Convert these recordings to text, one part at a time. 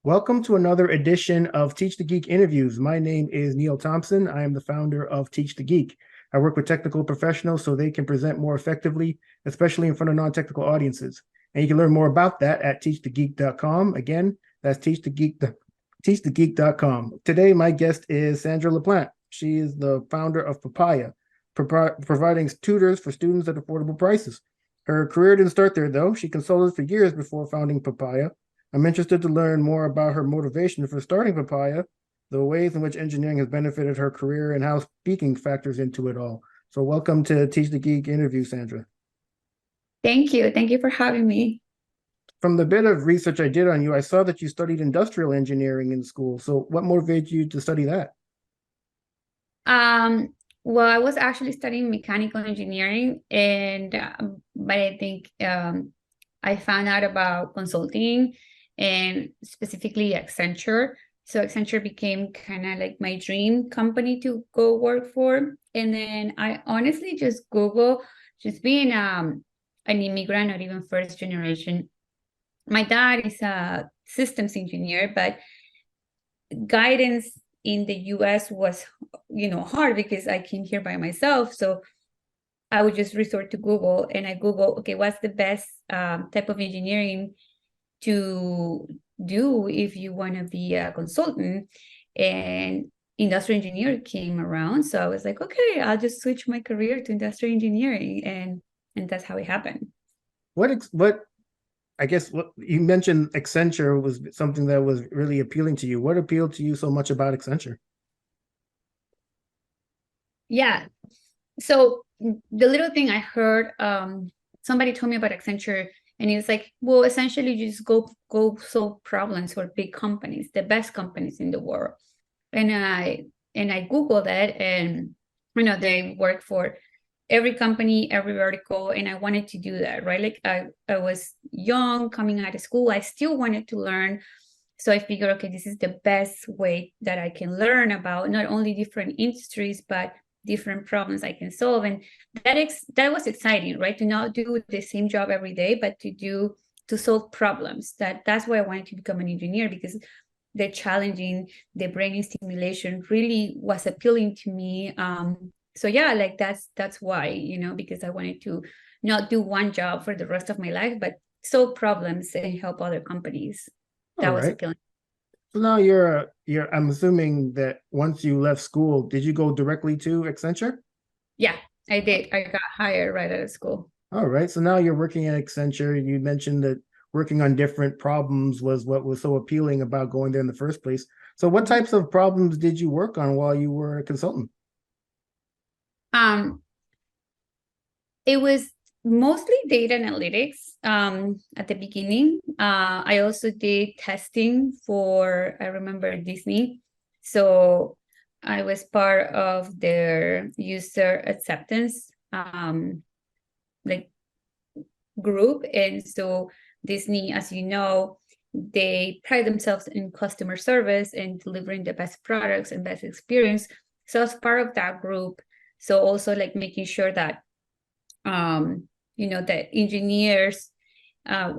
Welcome to another edition of Teach the Geek interviews. My name is Neil Thompson. I am the founder of Teach the Geek. I work with technical professionals so they can present more effectively, especially in front of non-technical audiences. And you can learn more about that at teachthegeek.com. Again, that's teachthegeek.com. Today, my guest is Sandra LaPlante. She is the founder of Papaya, providing tutors for students at affordable prices. Her career didn't start there, though. She consulted for years before founding Papaya. I'm interested to learn more about her motivation for starting Papaya, the ways in which engineering has benefited her career, and how speaking factors into it all. So welcome to Teach the Geek interview, Sandra. Thank you. Thank you for having me. From the bit of research I did on you, I saw that you studied industrial engineering in school. So what motivated you to study that? Um, well, I was actually studying mechanical engineering, and but I think I found out about consulting and specifically Accenture. So Accenture became kind of like my dream company to go work for. And then I honestly just Google, just being an immigrant or even first generation. My dad is a systems engineer, but guidance in the US was, hard because I came here by myself. So I would just resort to Google and I Google, okay, what's the best type of engineering to do if you want to be a consultant? And industrial engineer came around. So I was like, okay, I'll just switch my career to industrial engineering. And that's how it happened. What I guess what you mentioned Accenture was something that was really appealing to you. What appealed to you so much about Accenture? Yeah. So the little thing I heard, somebody told me about Accenture, and it was like, well, essentially you just go solve problems for big companies, the best companies in the world. And I Googled it, and they work for every company, every vertical, and I wanted to do that, right? Like I was young, coming out of school, I still wanted to learn. So I figured, okay, this is the best way that I can learn about not only different industries, but different problems I can solve. And that was exciting, right? To not do the same job every day, but to solve problems. That's why I wanted to become an engineer, because the challenging, the brain stimulation really was appealing to me. So yeah, like that's why, because I wanted to not do one job for the rest of my life, but solve problems and help other companies. All That was right. appealing. So now I'm assuming that once you left school, did you go directly to Accenture? Yeah, I did. I got hired right out of school. All right. So now you're working at Accenture. You mentioned that working on different problems was what was so appealing about going there in the first place. So what Mhm. types of problems did you work on while you were a consultant? Um, it was mostly data analytics at the beginning. I also did testing for, I remember, Disney. So I was part of their user acceptance like group. And so Disney, as you know, they pride themselves in customer service and delivering the best products and best experience. So as part of that group, so also like making sure that that engineers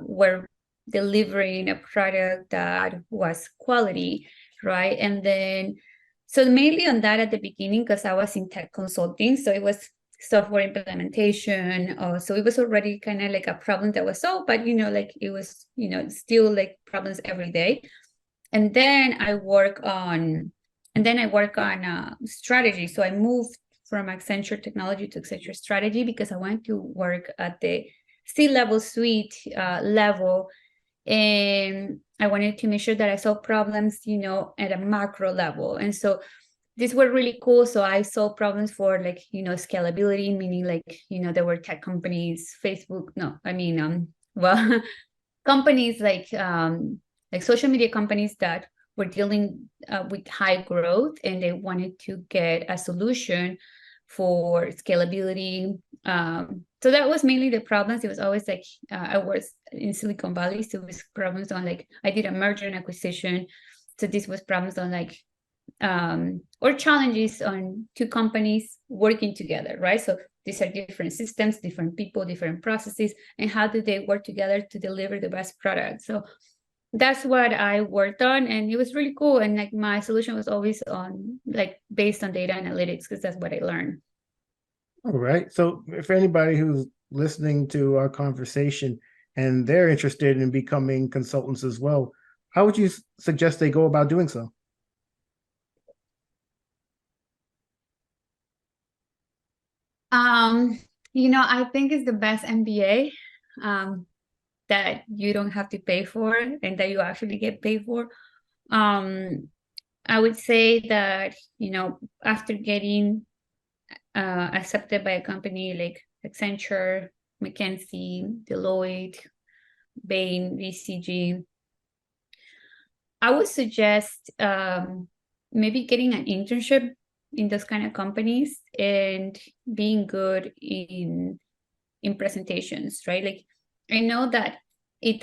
were delivering a product that was quality, right? And then, so mainly on that at the beginning, because I was in tech consulting, so it was software implementation. So it was already kind of like a problem that was solved, but like it was, still like problems every day. And then I work on, strategy. So I moved from Accenture Technology to Accenture Strategy because I wanted to work at the C-level suite level, and I wanted to make sure that I solve problems, at a macro level. And so these were really cool. So I solved problems for like, scalability, meaning like, there were tech companies, Facebook, no, I mean, well, companies like social media companies that were dealing with high growth, and they wanted to get a solution for scalability. So that was mainly the problems. It was always like I was in Silicon Valley, so it was problems on like I did a merger and acquisition. So this was problems on like or challenges on two companies working together, right? So these are different systems, different people, different processes, and how do they work together to deliver the best product? So that's what I worked on, and it was really cool. And like my solution was always on like based on data analytics because that's what I learned. All right. So if anybody who's listening to our conversation and they're interested in becoming consultants as well, how would you suggest they go about doing so? Um, I think it's the best MBA that you don't have to pay for and that you actually get paid for. Um, I would say that, after getting accepted by a company like Accenture, McKinsey, Deloitte, Bain, BCG, I would suggest maybe getting an internship in those kind of companies and being good in presentations, right? Like I know that it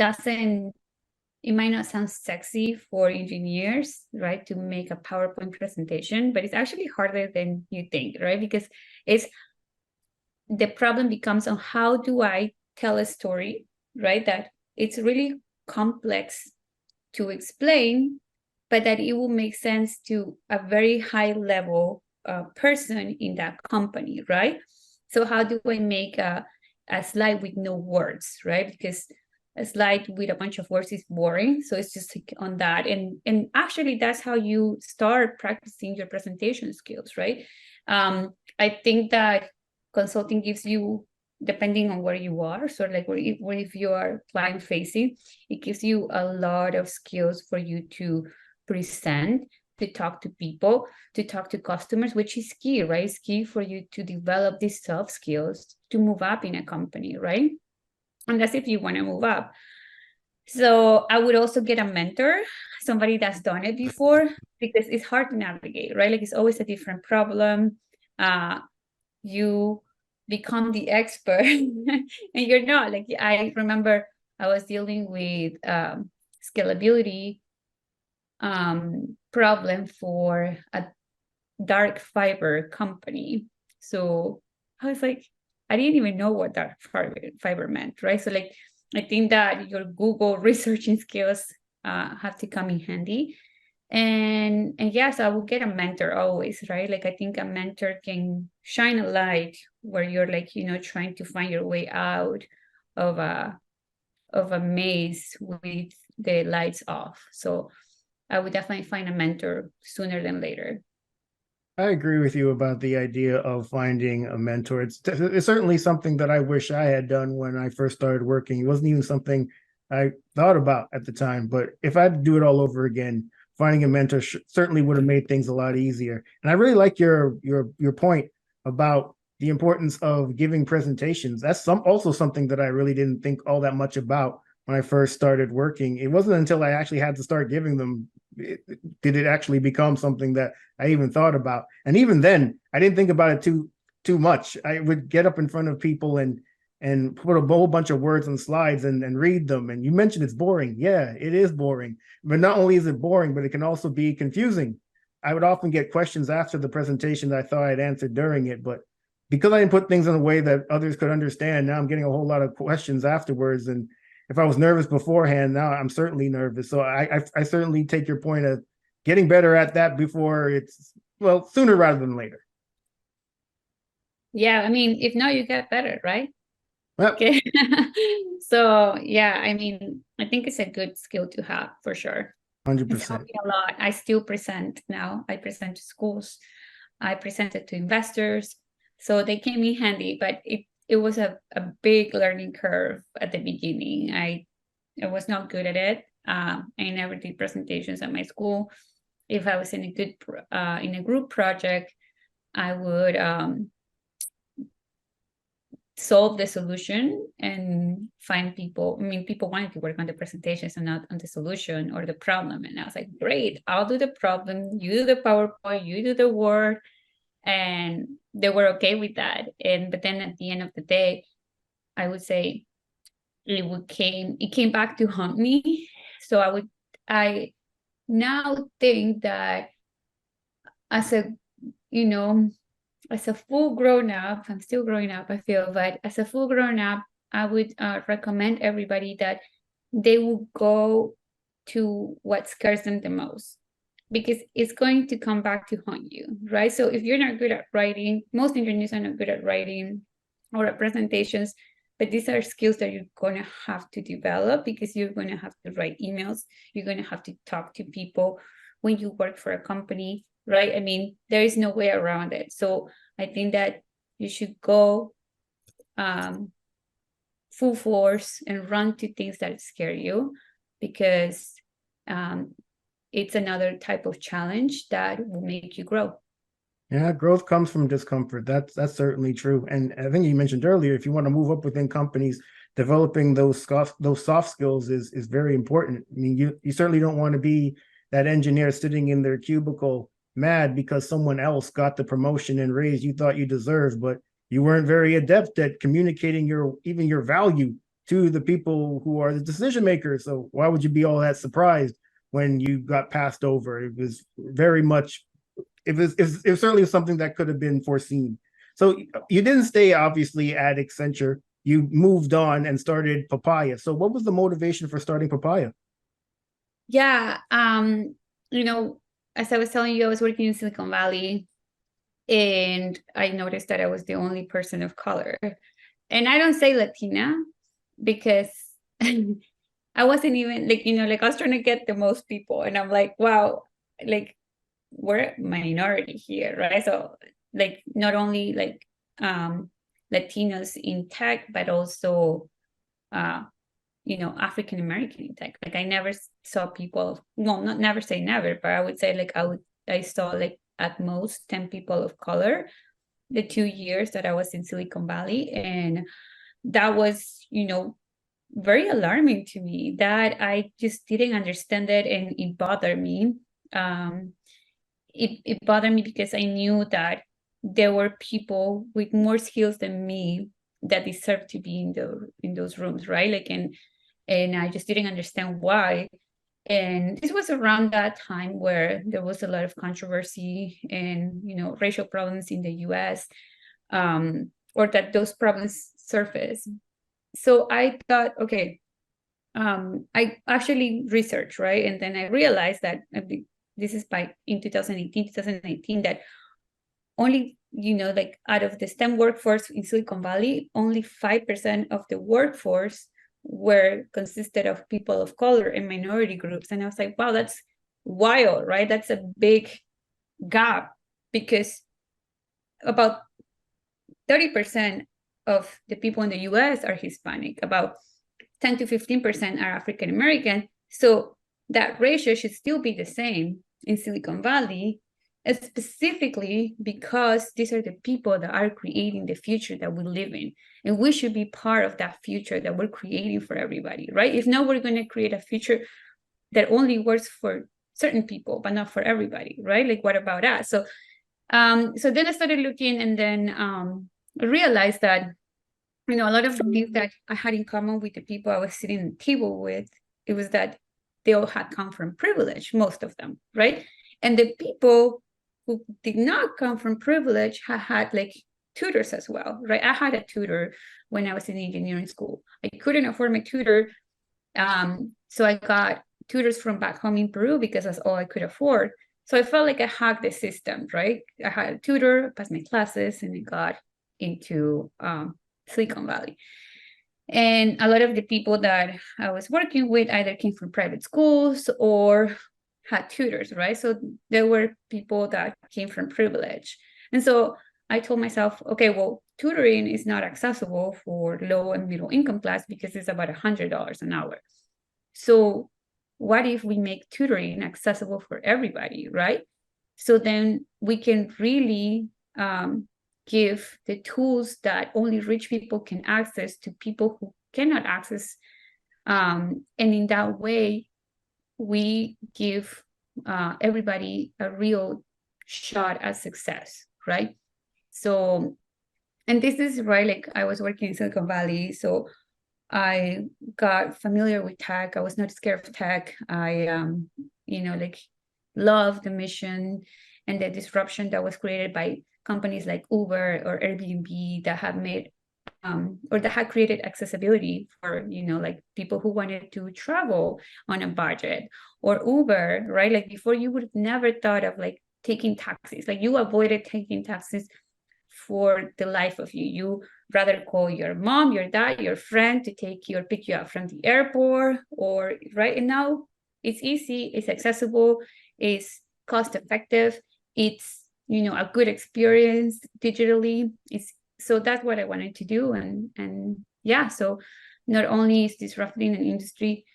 might not sound sexy for engineers, right, to make a PowerPoint presentation, but it's actually harder than you think, right? Because it's the problem becomes on how do I tell a story, right? That it's really complex to explain, but that it will make sense to a very high level person in that company, right? So how do I make a slide with no words, right? Because a slide with a bunch of words is boring. So it's just like on that. And actually that's how you start practicing your presentation skills, right? I think that consulting gives you, depending on where you are, so like if you are client facing, it gives you a lot of skills for you to present, to talk to people, to talk to customers, which is key, right? It's key for you to develop these soft skills to move up in a company, right? And that's if you want to move up. So I would also get a mentor, somebody that's done it before, because it's hard to navigate, right? Like it's always a different problem. You become the expert and you're not. Like I remember I was dealing with scalability problem for a dark fiber company. So I was like, I didn't even know what dark fiber meant, right? So like I think that your Google researching skills have to come in handy. And yes, I will get a mentor always, right? Like I think a mentor can shine a light where you're like, trying to find your way out of a maze with the lights off. So I would definitely find a mentor sooner than later. I agree with you about the idea of finding a mentor. It's certainly something that I wish I had done when I first started working. It wasn't even something I thought about at the time, but if I had to do it all over again, finding a mentor certainly would have made things a lot easier. And I really like your point about the importance of giving presentations. That's also something that I really didn't think all that much about when I first started working. It wasn't until I actually had to start giving them did it actually become something that I even thought about. And even then, I didn't think about it too much. I would get up in front of people and put a whole bunch of words on slides and read them. And you mentioned it's boring. Yeah, it is boring. But not only is it boring, but it can also be confusing. I would often get questions after the presentation that I thought I'd answered during it, but because I didn't put things in a way that others could understand, now I'm getting a whole lot of questions afterwards. And if I was nervous beforehand, now I'm certainly nervous. So I certainly take your point of getting better at that before it's, well, sooner rather than later. Yeah, I mean, if not, you get better, right? Well, Okay. So yeah, I mean, I think it's a good skill to have for sure. It's helped 100%. me a lot. I still present now. I present to schools. I presented to investors. So they came in handy, but it was a big learning curve at the beginning. I was not good at it. I never did presentations at my school. If I was in a group project, I would solve the solution and find people. I mean, people wanted to work on the presentations and not on the solution or the problem. And I was like, great, I'll do the problem, you do the PowerPoint, you do the work. And they were okay with that. But then at the end of the day, I would say it came back to haunt me. So I now think that as a, you know, as a full grown up, I'm still growing up, I feel, but as a full grown up, I would recommend everybody that they will go to what scares them the most, because it's going to come back to haunt you, right? So if you're not good at writing, most engineers are not good at writing or at presentations, but these are skills that you're going to have to develop, because you're going to have to write emails, you're going to have to talk to people when you work for a company, right? I mean, there is no way around it. So I think that you should go full force and run to things that scare you, because it's another type of challenge that will make you grow. Yeah, growth comes from discomfort. That's certainly true. And I think you mentioned earlier, if you want to move up within companies, developing those soft skills is very important. I mean, you certainly don't want to be that engineer sitting in their cubicle mad because someone else got the promotion and raise you thought you deserved, but you weren't very adept at communicating even your value to the people who are the decision makers. So why would you be all that surprised when you got passed over? It was very much it was certainly something that could have been foreseen. So you didn't stay obviously at Accenture. You moved on and started Papaya. So what was the motivation for starting Papaya? Yeah, you know, as I was telling you, I was working in Silicon Valley, and I noticed that I was the only person of color. And I don't say Latina because I wasn't even like, like I was trying to get the most people, and I'm like, wow, like we're a minority here, right? So like not only like Latinos in tech, but also African American in tech. Like I never saw people, well, not never say never, but I would say like I saw like at most 10 people of color the 2 years that I was in Silicon Valley. And that was, very alarming to me, that I just didn't understand it, and it bothered me. It bothered me because I knew that there were people with more skills than me that deserved to be in those rooms, right? Like, and I just didn't understand why. And this was around that time where there was a lot of controversy and racial problems in the U.S., or that those problems surfaced. So I thought, okay, I actually researched, right? And then I realized that this is in 2018, that only, like out of the STEM workforce in Silicon Valley, only 5% of the workforce were consisted of people of color and minority groups. And I was like, wow, that's wild, right? That's a big gap, because about 30% of the people in the US are Hispanic, about 10 to 15% are African American. So that ratio should still be the same in Silicon Valley, specifically because these are the people that are creating the future that we live in. And we should be part of that future that we're creating for everybody, right? If not, we're going to create a future that only works for certain people, but not for everybody, right? Like, what about us? So then I started looking, and then I realized that, a lot of the things that I had in common with the people I was sitting at the table with, it was that they all had come from privilege, most of them, right? And the people who did not come from privilege had like tutors as well, right? I had a tutor when I was in engineering school. I couldn't afford my tutor, so I got tutors from back home in Peru because that's all I could afford. So I felt like I hacked the system, right? I had a tutor, passed my classes, and I got into Silicon Valley. And a lot of the people that I was working with either came from private schools or had tutors, right? So there were people that came from privilege. And so I told myself, okay, well, tutoring is not accessible for low and middle income class because it's about $100 an hour. So what if we make tutoring accessible for everybody, right? So then we can really give the tools that only rich people can access to people who cannot access. And in that way, we give everybody a real shot at success, right? So, and this is right, like I was working in Silicon Valley, so I got familiar with tech. I was not scared of tech. I, like loved the mission and the disruption that was created by companies like Uber or Airbnb that have made or that had created accessibility for, like people who wanted to travel on a budget, or Uber, right? Like before, you would have never thought of like taking taxis. Like you avoided taking taxis for the life of you. You rather call your mom, your dad, your friend to pick you up from the airport, or right. And now it's easy, it's accessible, it's cost effective, it's a good experience digitally. So that's what I wanted to do. And yeah, so not only is disrupting an industry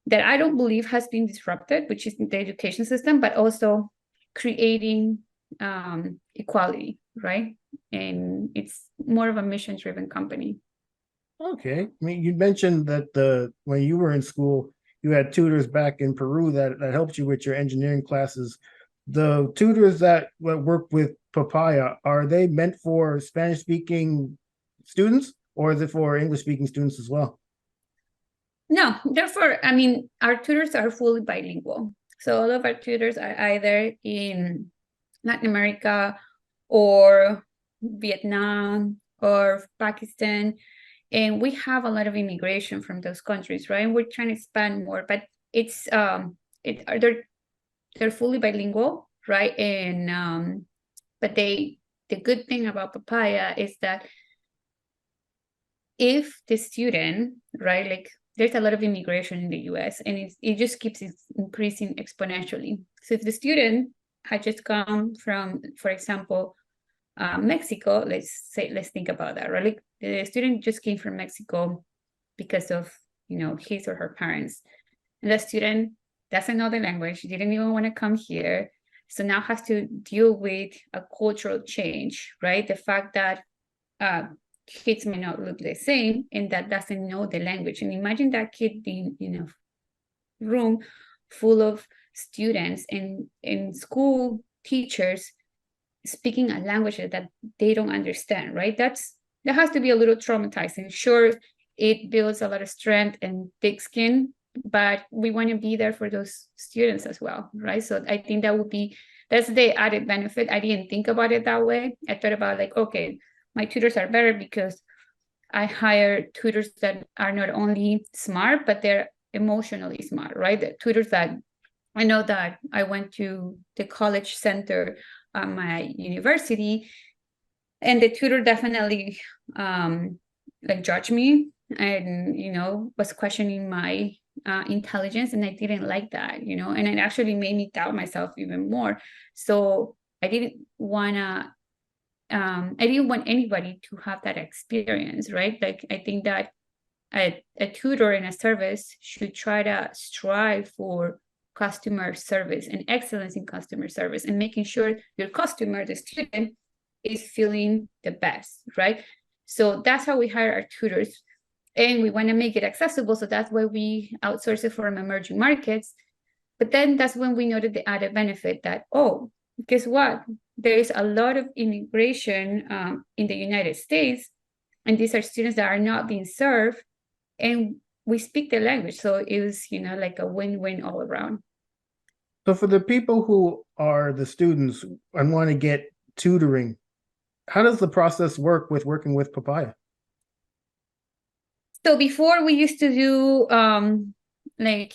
that I don't believe has been disrupted, which is the education system, but also creating equality, right? And it's more of a mission-driven company. Okay. I mean, you mentioned that when you were in school, you had tutors back in Peru that helped you with your engineering classes. The tutors that work with Papaya, are they meant for Spanish-speaking students, or is it for English-speaking students as well? No, therefore, I mean, our tutors are fully bilingual. So all of our tutors are either in Latin America or Vietnam or Pakistan. And we have a lot of immigration from those countries, right? And we're trying to expand more, but they're fully bilingual, right? And but the good thing about Papaya is that if the student, right, like there's a lot of immigration in the US, and it just keeps increasing exponentially. So if the student had just come from, for example, Mexico, let's think about that, right? Like the student just came from Mexico because of, his or her parents. And the student doesn't know the language, didn't even want to come here. So now has to deal with a cultural change, right? The fact that kids may not look the same and that doesn't know the language. And imagine that kid being in a room full of students and in school teachers speaking a language that they don't understand, right? That has to be a little traumatizing. Sure, it builds a lot of strength and thick skin, but we want to be there for those students as well, right? So I think that's the added benefit. I didn't think about it that way. I thought about like, okay, my tutors are better because I hire tutors that are not only smart, but they're emotionally smart, right? The tutors that I know that I went to the college center at my university, and the tutor definitely like judged me and was questioning my intelligence, and I didn't like that, and it actually made me doubt myself even more. So I didn't want anybody to have that experience, right? Like I think that a tutor in a service should try to strive for customer service and excellence in customer service, and making sure your customer, the student, is feeling the best, right? So that's how we hire our tutors, and we want to make it accessible. So that's why we outsource it from emerging markets. But then that's when we noted the added benefit that, oh, guess what? There is a lot of immigration in the United States, and these are students that are not being served, and we speak the language. So it was, like a win-win all around. So for the people who are the students and want to get tutoring, how does the process work with working with Papaya? So before we used to do like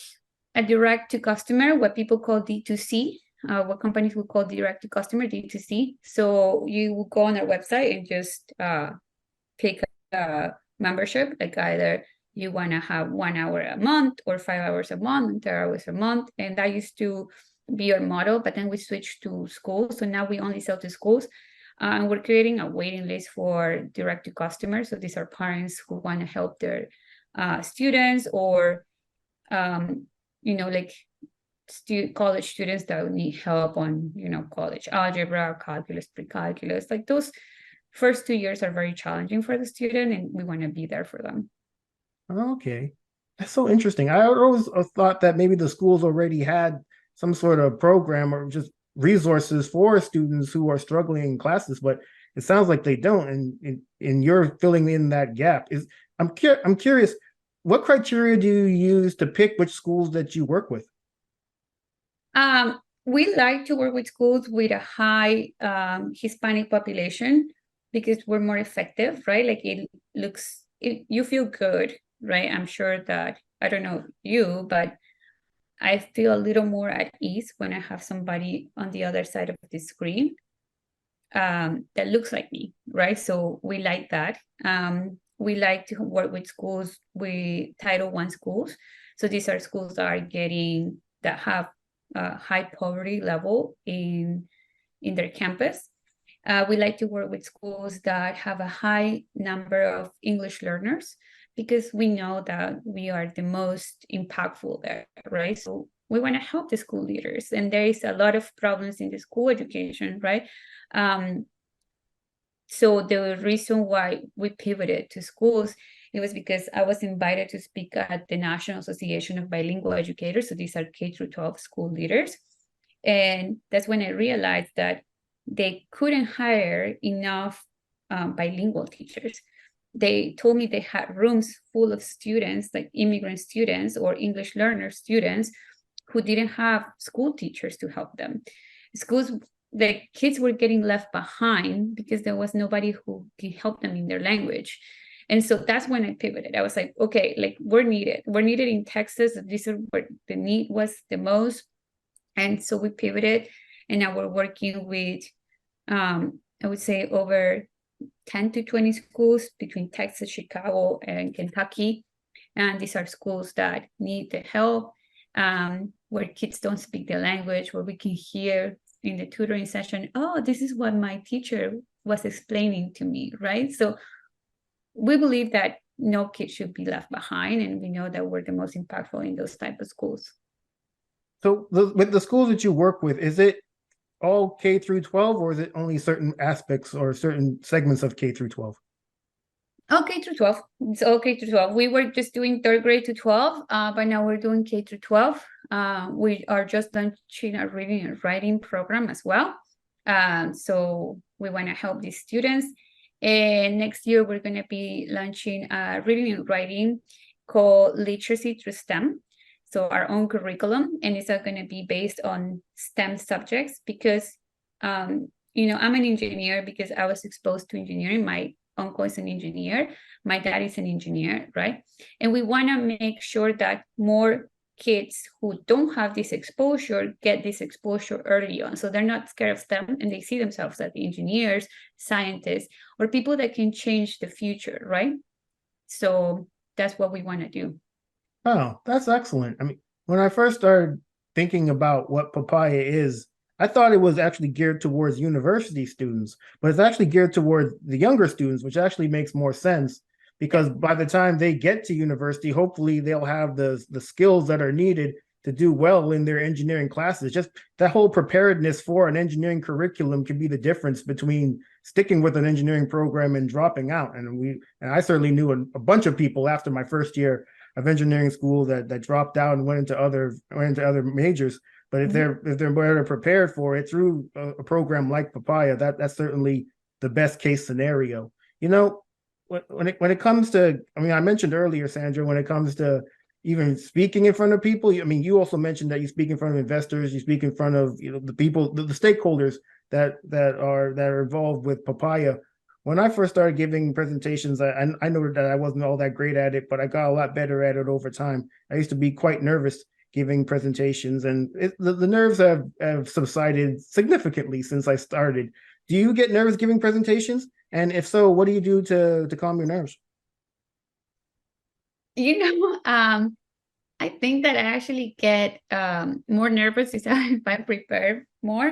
a direct to customer, what people call D2C, what companies would call direct to customer, D2C. So you will go on our website and just pick a membership, like either you want to have 1 hour a month or 5 hours a month and 10 hours a month. And that used to be our model, but then we switched to schools. So now we only sell to schools. And we're creating a waiting list for direct to customers. So these are parents who want to help their students, or like college students that need help on college algebra, calculus, pre-calculus. Like those first 2 years are very challenging for the student, and we want to be there for them. Okay, that's so interesting. I always thought that maybe the schools already had some sort of program or just resources for students who are struggling in classes, but it sounds like they don't, and you're filling in that gap. I'm curious, what criteria do you use to pick which schools that you work with? We like to work with schools with a high Hispanic population, because we're more effective, right? Like you feel good, right? I'm sure that, I don't know you, but I feel a little more at ease when I have somebody on the other side of the screen that looks like me, right? So we like that. We like to work with schools, Title I schools. So these are schools that have a high poverty level in their campus. We like to work with schools that have a high number of English learners, because we know that we are the most impactful there, right? So we want to help the school leaders, and there is a lot of problems in the school education, right? So the reason why we pivoted to schools, it was because I was invited to speak at the National Association of Bilingual Educators. So these are K-12 school leaders. And that's when I realized that they couldn't hire enough bilingual teachers. They told me they had rooms full of students, like immigrant students or English learner students, who didn't have school teachers to help them. The kids were getting left behind because there was nobody who can help them in their language. And so that's when I pivoted. I was like, okay, like we're needed in Texas. This is where the need was the most. And so we pivoted, and now we're working with, I would say, over 10 to 20 schools between Texas, Chicago, and Kentucky. And these are schools that need the help, where kids don't speak the language, where we can hear in the tutoring session, oh, this is what my teacher was explaining to me, right? So we believe that no kid should be left behind, and we know that we're the most impactful in those type of schools. So with the schools that you work with, is it all K through 12, or is it only certain aspects or certain segments of K through 12? Okay through 12. It's all K through 12. We were just doing third grade to 12, but now we're doing K through 12. We are just launching a reading and writing program as well. So we want to help these students. And next year, we're going to be launching a reading and writing called Literacy Through STEM. So our own curriculum, and it's going to be based on STEM subjects, because, I'm an engineer because I was exposed to engineering. My uncle is an engineer. My dad is an engineer, right? And we want to make sure that more kids who don't have this exposure get this exposure early on. So they're not scared of STEM, and they see themselves as engineers, scientists, or people that can change the future, right? So that's what we want to do. Oh, that's excellent. I mean, when I first started thinking about what Papaya is, I thought it was actually geared towards university students, but it's actually geared towards the younger students, which actually makes more sense, because by the time they get to university, hopefully they'll have the skills that are needed to do well in their engineering classes. Just that whole preparedness for an engineering curriculum can be the difference between sticking with an engineering program and dropping out. And I certainly knew a bunch of people after my first year of engineering school that dropped out and went into other majors. But if they're better prepared for it through a program like Papaya, that's certainly the best case scenario. When it comes to, I mean, I mentioned earlier, Sandra, when it comes to even speaking in front of people, I mean, you also mentioned that you speak in front of investors, you speak in front of the people, the stakeholders that are involved with Papaya. When I first started giving presentations, I know that I wasn't all that great at it, but I got a lot better at it over time. I used to be quite nervous giving presentations, and the nerves have subsided significantly since I started. Do you get nervous giving presentations? And if so, what do you do to calm your nerves? I think that I actually get more nervous if I prepare more.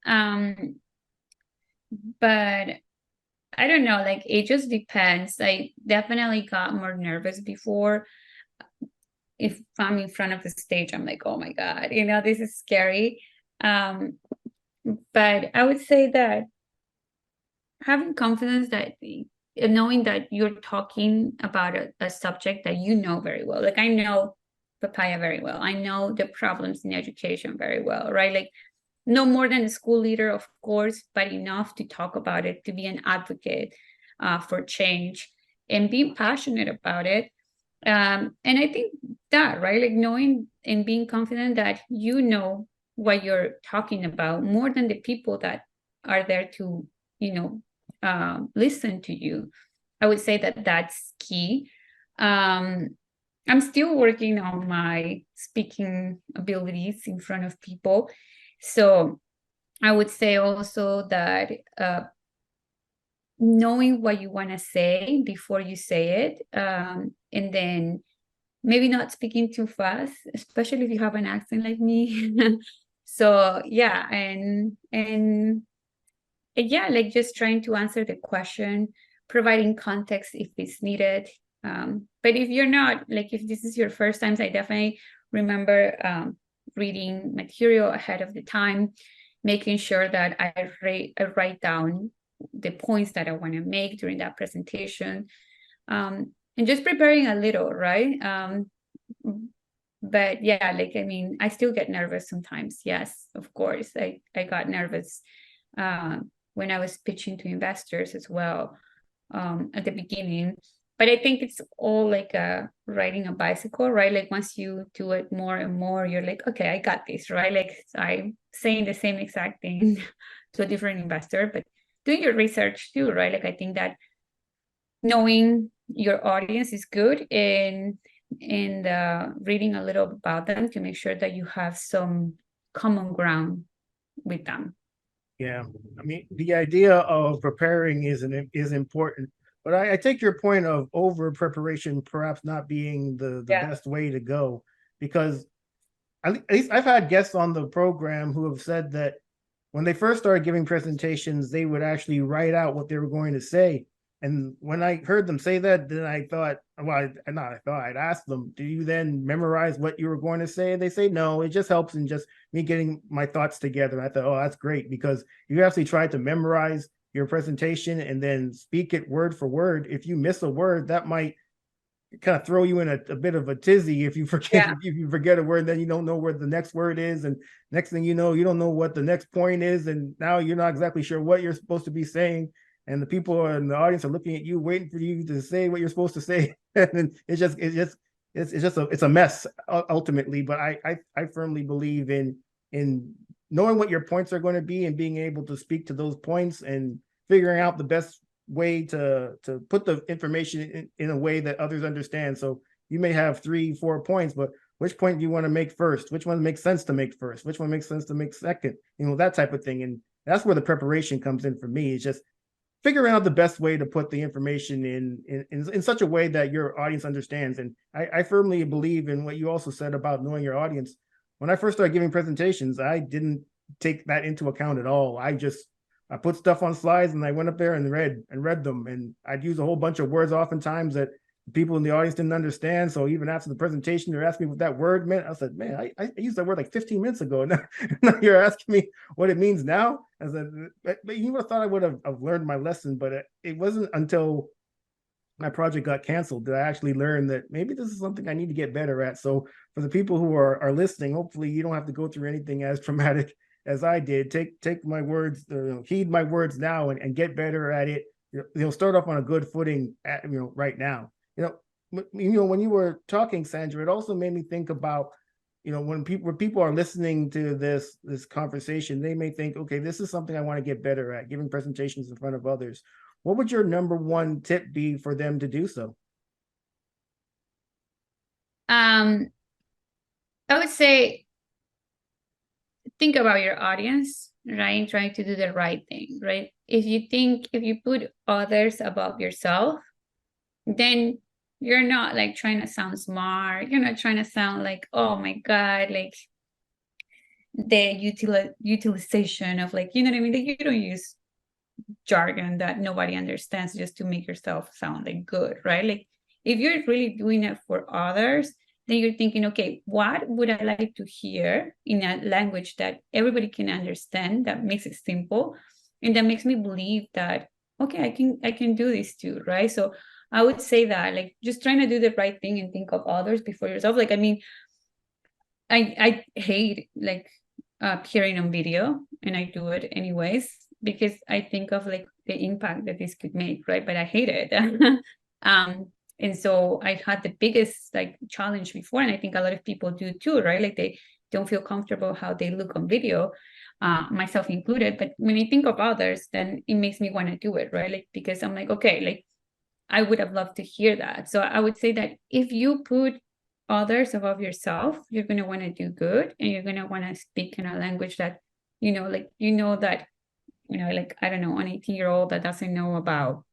But I don't know, like it just depends. I definitely got more nervous before. If I'm in front of the stage, I'm like, oh my God, this is scary. But I would say that having confidence, that knowing that you're talking about a subject that you know very well. Like I know Papaya very well. I know the problems in education very well, right? Like no more than a school leader, of course, but enough to talk about it, to be an advocate for change and being passionate about it. And I think that, right, like knowing and being confident that you know what you're talking about more than the people that are there to, listen to you. I would say that that's key. I'm still working on my speaking abilities in front of people. So I would say also that knowing what you want to say before you say it, and then maybe not speaking too fast, especially if you have an accent like me. So yeah, and yeah, like just trying to answer the question, providing context if it's needed. But if you're not, like if this is your first time, I definitely remember reading material ahead of the time, making sure that I write down the points that I want to make during that presentation, and just preparing a little, right? But yeah, like I mean, I still get nervous sometimes. Yes, of course, I got nervous when I was pitching to investors as well at the beginning. But I think it's all like riding a bicycle, right? Like once you do it more and more, you're like, okay, I got this, right? Like I'm saying the same exact thing to a different investor, but doing your research too, right? Like I think that knowing your audience is good, and reading a little about them to make sure that you have some common ground with them. Yeah, I mean, the idea of preparing is important, but I take your point of over preparation perhaps not being the Yeah. best way to go, because at least I've had guests on the program who have said that when they first started giving presentations, they would actually write out what they were going to say. And when I heard them say that, then I thought, well, I'd ask them, do you then memorize what you were going to say? And they say, no, it just helps in just me getting my thoughts together. And I thought, oh, that's great, because you actually try to memorize your presentation and then speak it word for word. If you miss a word, that might kind of throw you in a bit of a tizzy if you forget if you forget a word, then you don't know where the next word is, and next thing you know, you don't know what the next point is, and now you're not exactly sure what you're supposed to be saying, and the people in the audience are looking at you, waiting for you to say what you're supposed to say, and it's a mess ultimately. But I firmly believe in knowing what your points are going to be and being able to speak to those points and figuring out the best way to put the information in a way that others understand. So you may have 3-4 points, but which point do you want to make first? Which one makes sense to make first? Which one makes sense to make second? That type of thing. And that's where the preparation comes in for me. It's just figuring out the best way to put the information in such a way that your audience understands. And I firmly believe in what you also said about knowing your audience. When I first started giving presentations, I didn't take that into account at all. I put stuff on slides and I went up there and read them. And I'd use a whole bunch of words oftentimes that people in the audience didn't understand. So even after the presentation, they're asking me what that word meant. I said, man, I used that word like 15 minutes ago. Now you're asking me what it means now. I said, but you would have thought I would have learned my lesson, but it wasn't until my project got canceled that I actually learned that maybe this is something I need to get better at. So for the people who are listening, hopefully you don't have to go through anything as traumatic as I did. Take my words, heed my words now, and get better at it. Start off on a good footing right now. When you were talking, Sandra, it also made me think about, when people are listening to this conversation, they may think, okay, this is something I want to get better at, giving presentations in front of others. What would your number one tip be for them to do so? I would say think about your audience, right? Trying to do the right thing, right? If you put others above yourself, then you're not like trying to sound smart. You're not trying to sound like, oh my God, like the utilization of like, you know what I mean? Like you don't use jargon that nobody understands just to make yourself sound like good, right? Like if you're really doing it for others, then you're thinking, okay, what would I like to hear in a language that everybody can understand, that makes it simple, and that makes me believe that, okay, I can do this too, right? So I would say that, like, just trying to do the right thing and think of others before yourself. Like, I mean, I hate like appearing on video, and I do it anyways because I think of like the impact that this could make, right? But I hate it. And so I had the biggest like challenge before, and I think a lot of people do too, right? Like don't feel comfortable how they look on video, myself included. But when I think of others, then it makes me want to do it, right? Like, because I'm like, okay, like I would have loved to hear that. So I would say that if you put others above yourself, you're going to want to do good, and you're going to want to speak in a language that, like, that, like, I don't know, an 18-year-old that doesn't know about,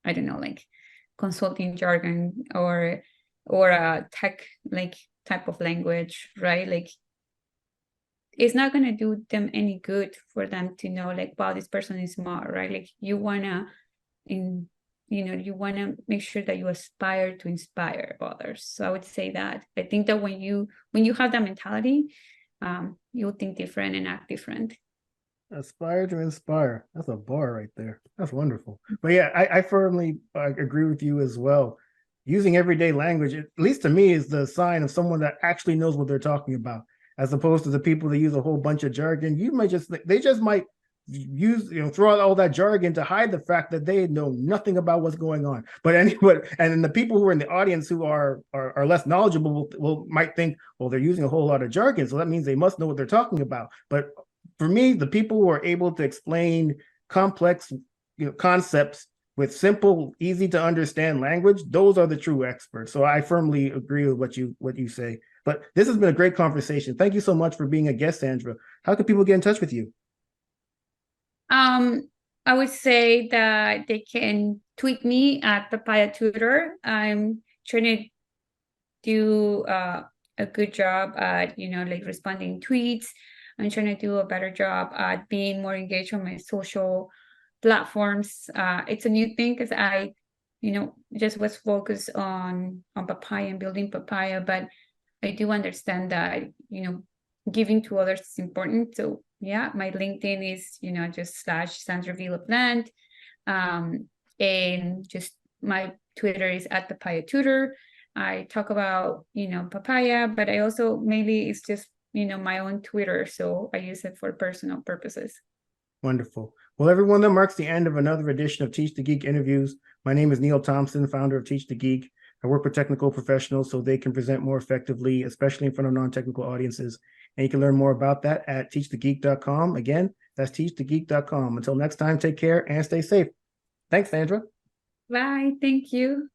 I don't know, like consulting jargon or a tech like type of language, right? Like, it's not going to do them any good for them to know, like, wow, this person is smart, right? Like, you want to make sure that you aspire to inspire others. So I would say that I think that when you have that mentality, you'll think different and act different. Aspire to inspire. That's a bar right there. That's wonderful. But yeah, I firmly agree with you as well. Using everyday language, at least to me, is the sign of someone that actually knows what they're talking about, as opposed to the people that use a whole bunch of jargon. They just might use, throw out all that jargon to hide the fact that they know nothing about what's going on. And then the people who are in the audience who are less knowledgeable might think, well, they're using a whole lot of jargon, so that means they must know what they're talking about. But for me, the people who are able to explain complex concepts with simple, easy to understand language, those are the true experts. So I firmly agree with what you say. But this has been a great conversation. Thank you so much for being a guest, Sandra. How can people get in touch with you? I would say that they can tweet me at Papaya Tutor. I'm trying to do a good job at, like responding tweets. I'm trying to do a better job at being more engaged on my social platforms. It's a new thing because I, just was focused on Papaya and building Papaya, but I do understand that, giving to others is important. So yeah, my LinkedIn is, just /Sandra LaPlante. And just my Twitter is at Papaya Tutor. I talk about, Papaya, but I also mainly it's just, my own Twitter. So I use it for personal purposes. Wonderful. Well, everyone, that marks the end of another edition of Teach the Geek interviews. My name is Neil Thompson, founder of Teach the Geek. I work with technical professionals so they can present more effectively, especially in front of non-technical audiences. And you can learn more about that at teachthegeek.com. Again, that's teachthegeek.com. Until next time, take care and stay safe. Thanks, Sandra. Bye. Thank you.